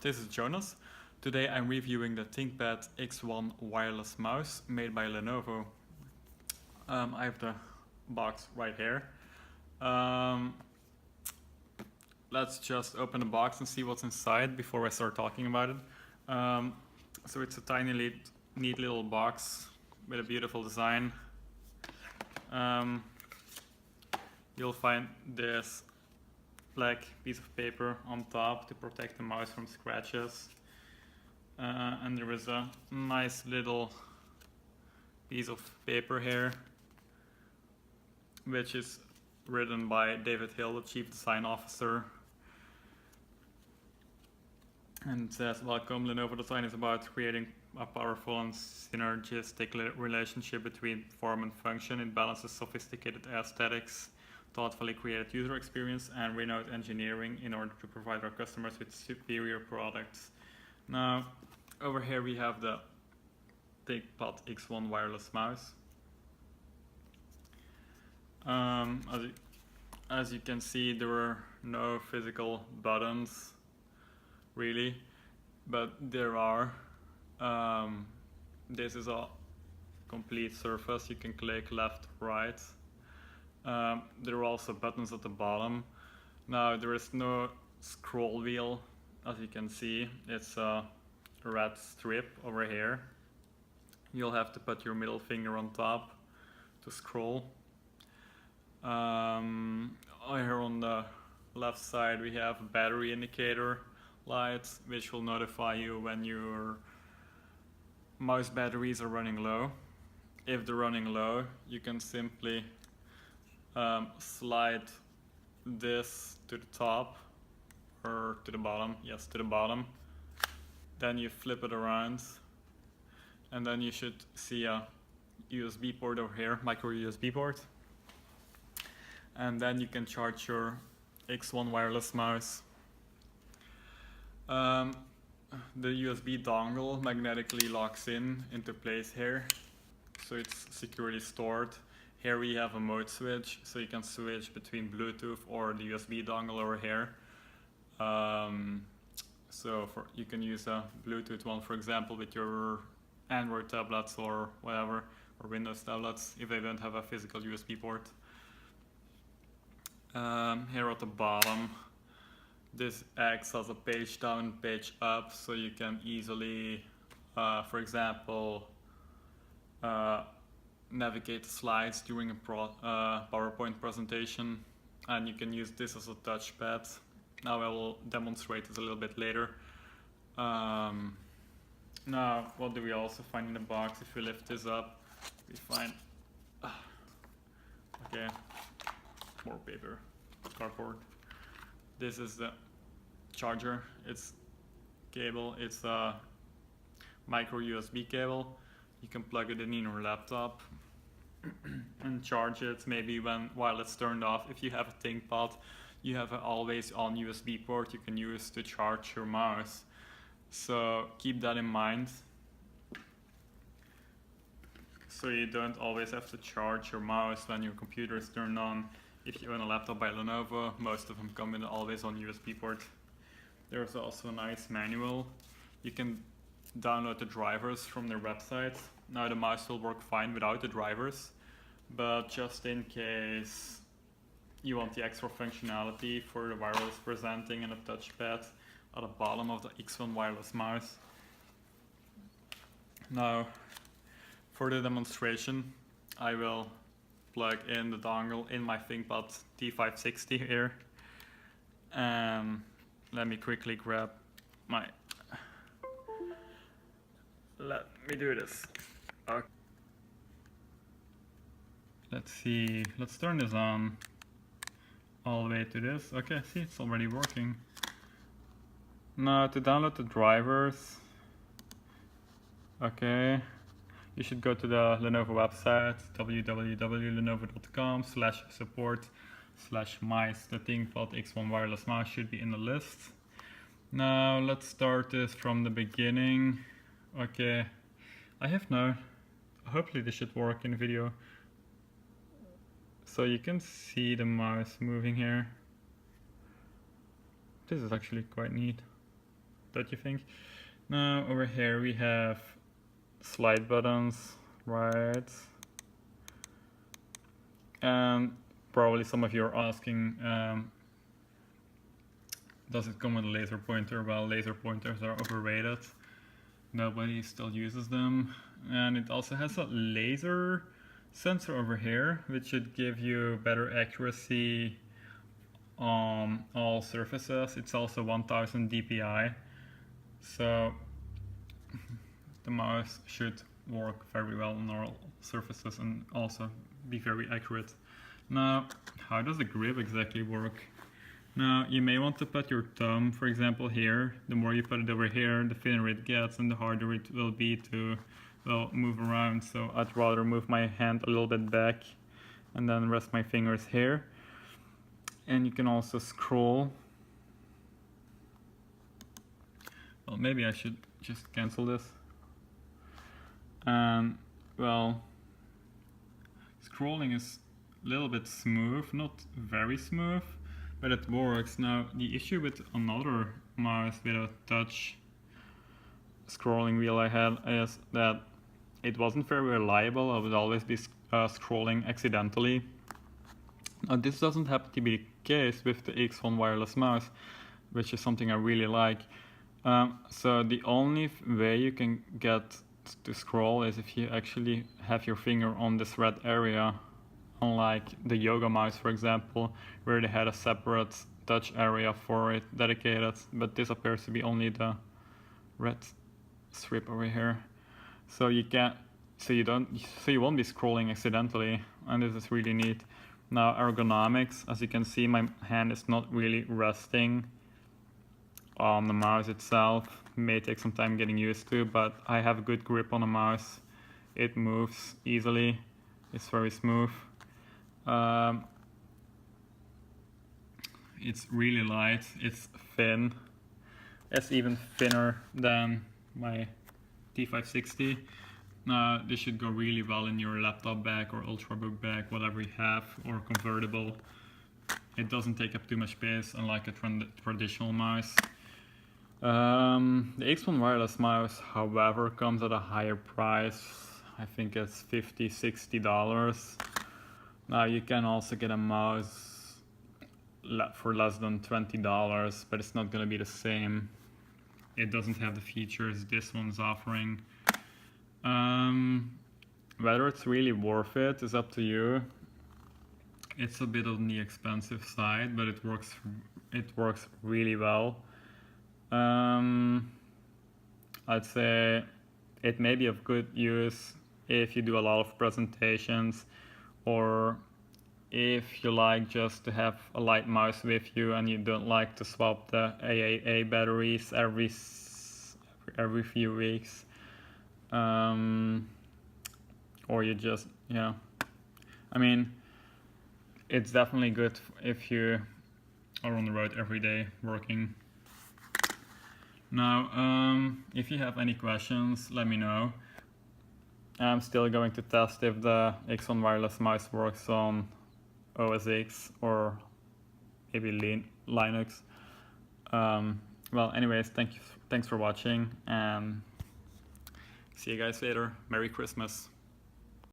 this is Jonas. Today I'm reviewing the ThinkPad X1 wireless mouse made by Lenovo. I have the box right here. Let's just open the box and see what's inside before I start talking about it. So it's a tiny, neat little box with a beautiful design. You'll find this black piece of paper on top to protect the mouse from scratches. And there is a nice little piece of paper here, which is written by David Hill, the Chief Design Officer. And it says, "Welcome, Lenovo Design is about creating a powerful and synergistic relationship between form and function. It balances sophisticated aesthetics, thoughtfully created user experience, and renowned engineering in order to provide our customers with superior products." Now, over here we have the ThinkPad X1 wireless mouse. As you can see, there are no physical buttons, really, but there are. This is a complete surface. You can click left, right. There are also buttons at the bottom. Now there is no scroll wheel, as you can see. It's a red strip over here. You'll have to put your middle finger on top to scroll. Here on the left side we have a battery indicator light, which will notify you when your mouse batteries are running low. If they're running low, you can simply slide this to the top or to the bottom. Yes, to the bottom. Then you flip it around, and then you should see a USB port over here, micro USB port. And then you can charge your X1 wireless mouse. The USB dongle magnetically locks into place here, so it's securely stored. Here we have a mode switch, so you can switch between Bluetooth or the USB dongle over here. You can use a Bluetooth one, for example, with your Android tablets or whatever, or Windows tablets, if they don't have a physical USB port. Here at the bottom, this acts as a page down, page up, so you can easily, for example, navigate the slides during a PowerPoint presentation, and you can use this as a touchpad. Now I will demonstrate this a little bit later. Now, what do we also find in the box? If we lift this up, we find more paper, cardboard. This is the charger. It's cable. It's a micro USB cable. You can plug it in your laptop and charge it maybe while it's turned off. If you have a ThinkPad, you have an always on USB port you can use to charge your mouse. So keep that in mind. So you don't always have to charge your mouse when your computer is turned on. If you own a laptop by Lenovo, most of them come with an always on USB port. There's also a nice manual. You can download the drivers from their website. Now the mouse will work fine without the drivers, but just in case you want the extra functionality for the wireless presenting and a touchpad at the bottom of the X1 wireless mouse. Now, for the demonstration, I will plug in the dongle in my ThinkPad T470 here. Let me quickly grab my... Let me do this. Okay. Let's see, let's turn this on all the way to this. Okay, see, it's already working. Now to download the drivers, okay, you should go to the Lenovo website, www.lenovo.com/support/mice. The ThinkPad X1 wireless mouse should be in the list. Now let's start this from the beginning. Okay, hopefully this should work in video. So you can see the mouse moving here. This is actually quite neat. don't you think? Now over here we have slide buttons, right? And probably some of you are asking, does it come with a laser pointer? Well, laser pointers are overrated. Nobody still uses them. And it also has a laser sensor over here, which should give you better accuracy on all surfaces. It's also 1000 dpi, so the mouse should work very well on all surfaces and also be very accurate. Now, how does the grip exactly work? Now, you may want to put your thumb, for example, here. The more you put it over here, the thinner it gets and the harder it will be to, well, move around. So I'd rather move my hand a little bit back and then rest my fingers here. And you can also scroll. Well, maybe I should just cancel this. And, well, scrolling is a little bit smooth, not very smooth, but it works. Now, the issue with another mouse with a touch scrolling wheel I had is that it wasn't very reliable. I would always be scrolling accidentally. Now, this doesn't happen to be the case with the X1 wireless mouse, which is something I really like. So the only way you can get to scroll is if you actually have your finger on this red area, unlike the yoga mouse, for example, where they had a separate touch area for it dedicated, but this appears to be only the red strip over here. So you can't, so you won't be scrolling accidentally, and this is really neat. Now, ergonomics, as you can see, my hand is not really resting on the mouse itself. It may take some time getting used to, but I have a good grip on the mouse. It moves easily. It's very smooth. It's really light. It's thin. It's even thinner than my T560. Now, this should go really well in your laptop bag or ultrabook bag, whatever you have, or convertible. It doesn't take up too much space, unlike a traditional mouse. The X1 wireless mouse, however, comes at a higher price. I think it's $50–60. Now, you can also get a mouse for less than $20, but it's not going to be the same. It doesn't have the features this one's offering. Whether it's really worth it is up to you. It's a bit on the expensive side, but it works really well. I'd say it may be of good use if you do a lot of presentations, or if you like just to have a light mouse with you and you don't like to swap the AAA batteries every few weeks. Or you just, yeah, I mean, it's definitely good if you are on the road every day working. Now, if you have any questions, let me know. I'm still going to test if the X1 wireless mouse works on OS X or maybe Linux. Well, anyways, thanks for watching, and see you guys later. Merry Christmas.